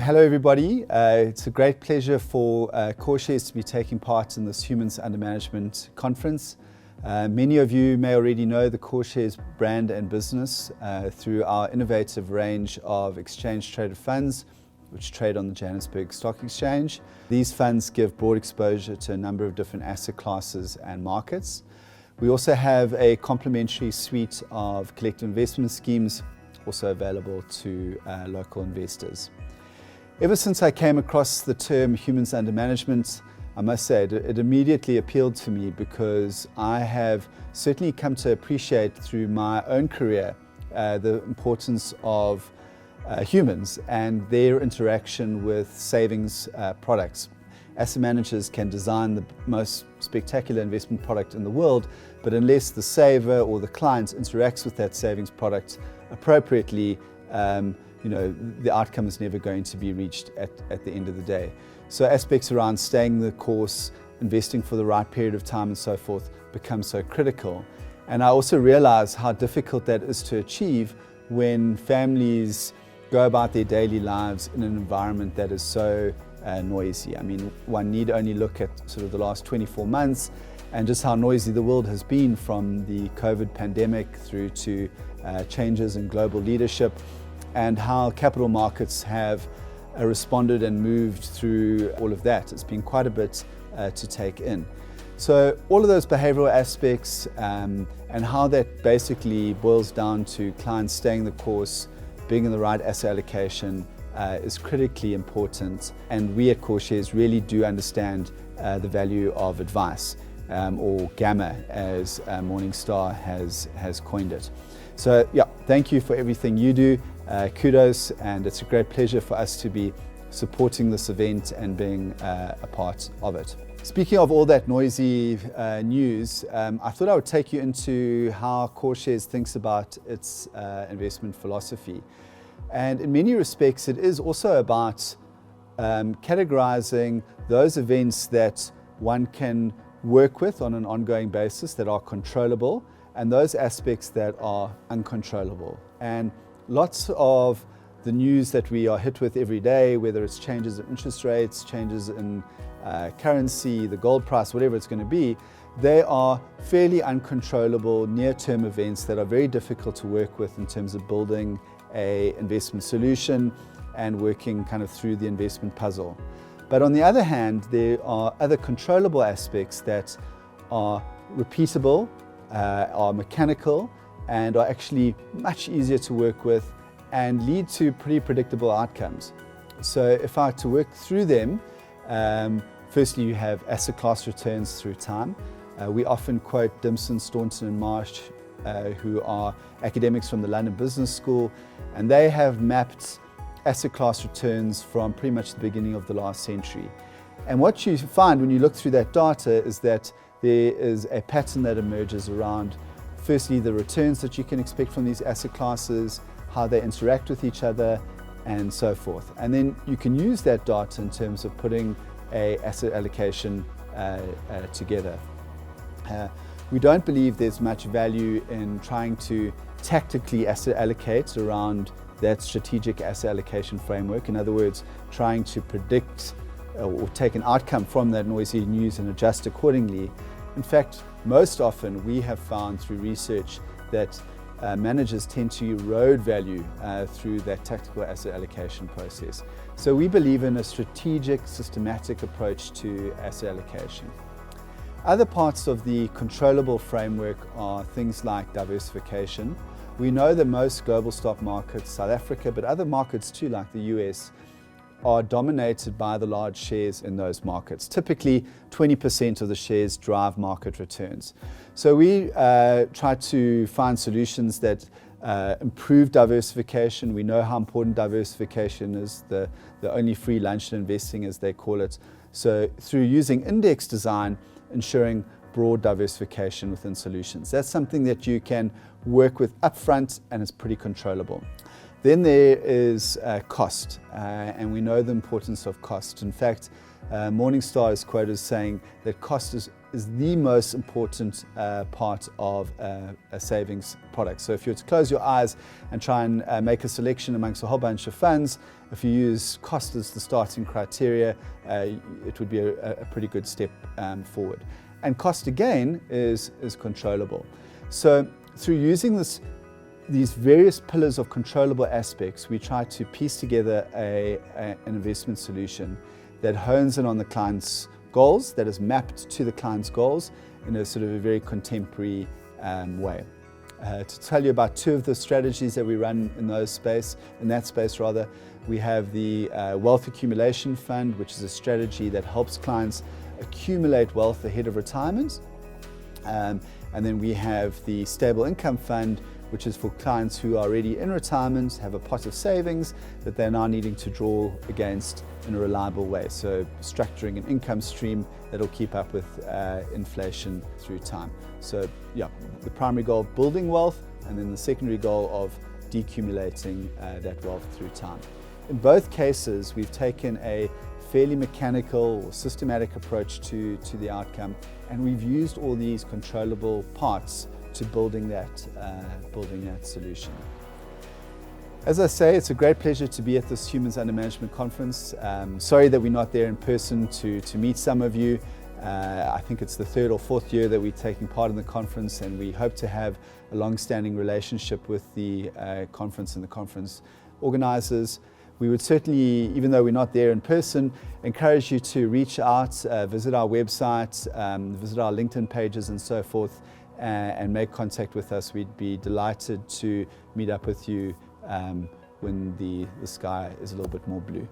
Hello everybody, it's a great pleasure for CoreShares to be taking part in this Humans Under Management conference. Many of you may already know the CoreShares brand and business through our innovative range of exchange-traded funds which trade on the Johannesburg Stock Exchange. These funds give broad exposure to a number of different asset classes and markets. We also have a complementary suite of collective investment schemes also available to local investors. Ever since I came across the term humans under management, I must say it immediately appealed to me because I have certainly come to appreciate through my own career the importance of humans and their interaction with savings products. Asset managers can design the most spectacular investment product in the world, but unless the saver or the client interacts with that savings product appropriately, the outcome is never going to be reached at the end of the day. So aspects around staying the course, investing for the right period of time and so forth become so critical. And I also realize how difficult that is to achieve when families go about their daily lives in an environment that is so noisy. I mean, one need only look at sort of the last 24 months and just how noisy the world has been, from the COVID pandemic through to changes in global leadership, and how capital markets have responded and moved through all of that. It's been quite a bit to take in. So all of those behavioral aspects and how that basically boils down to clients staying the course, being in the right asset allocation is critically important. And we at CoreShares really do understand the value of advice, or Gamma as Morningstar has coined it. So yeah, thank you for everything you do. Kudos, and it's a great pleasure for us to be supporting this event and being a part of it. Speaking of all that noisy news, I thought I would take you into how CoreShares thinks about its investment philosophy. And in many respects, it is also about categorizing those events that one can work with on an ongoing basis that are controllable, and those aspects that are uncontrollable. And lots of the news that we are hit with every day, whether it's changes in interest rates, changes in currency, the gold price, whatever it's going to be, they are fairly uncontrollable near-term events that are very difficult to work with in terms of building an investment solution and working kind of through the investment puzzle. But on the other hand, there are other controllable aspects that are repeatable, are mechanical, and are actually much easier to work with and lead to pretty predictable outcomes. So if I were to work through them, firstly you have asset class returns through time. We often quote Dimson, Staunton and Marsh, who are academics from the London Business School, and they have mapped asset class returns from pretty much the beginning of the last century. And what you find when you look through that data is that there is a pattern that emerges around, firstly, the returns that you can expect from these asset classes, how they interact with each other, and so forth. And then you can use that data in terms of putting an asset allocation together. We don't believe there's much value in trying to tactically asset allocate around that strategic asset allocation framework. In other words, trying to predict or take an outcome from that noisy news and adjust accordingly. In fact, most often we have found through research that managers tend to erode value through that tactical asset allocation process. So we believe in a strategic, systematic approach to asset allocation. Other parts of the controllable framework are things like diversification. We know that most global stock markets, South Africa, but other markets too, like the US, are dominated by the large shares in those markets. Typically, 20% of the shares drive market returns. So we try to find solutions that improve diversification. We know how important diversification is, the only free lunch in investing, as they call it. So through using index design, ensuring broad diversification within solutions. That's something that you can work with upfront and is pretty controllable. Then there is cost, and we know the importance of cost. In fact, Morningstar is quoted as saying that cost is is the most important part of a savings product. So if you were to close your eyes and try and make a selection amongst a whole bunch of funds, if you use cost as the starting criteria, it would be a pretty good step forward. And cost again is controllable. So through using these various pillars of controllable aspects, we try to piece together an investment solution that hones in on the client's goals, that is mapped to the client's goals in a sort of a very contemporary way. To tell you about two of the strategies that we run in that space, we have the Wealth Accumulation Fund, which is a strategy that helps clients accumulate wealth ahead of retirement. And then we have the Stable Income Fund, which is for clients who are already in retirement, have a pot of savings that they're now needing to draw against in a reliable way. So structuring an income stream that'll keep up with inflation through time. So yeah, the primary goal of building wealth, and then the secondary goal of decumulating that wealth through time. In both cases, we've taken a fairly mechanical or systematic approach to the outcome, and we've used all these controllable parts to building that solution. As I say, it's a great pleasure to be at this Humans Under Management conference. Sorry that we're not there in person to meet some of you. I think it's the third or fourth year that we're taking part in the conference, and we hope to have a long-standing relationship with the conference and the conference organizers. We would certainly, even though we're not there in person, encourage you to reach out, visit our website, visit our LinkedIn pages and so forth, and make contact with us. We'd be delighted to meet up with you when the sky is a little bit more blue.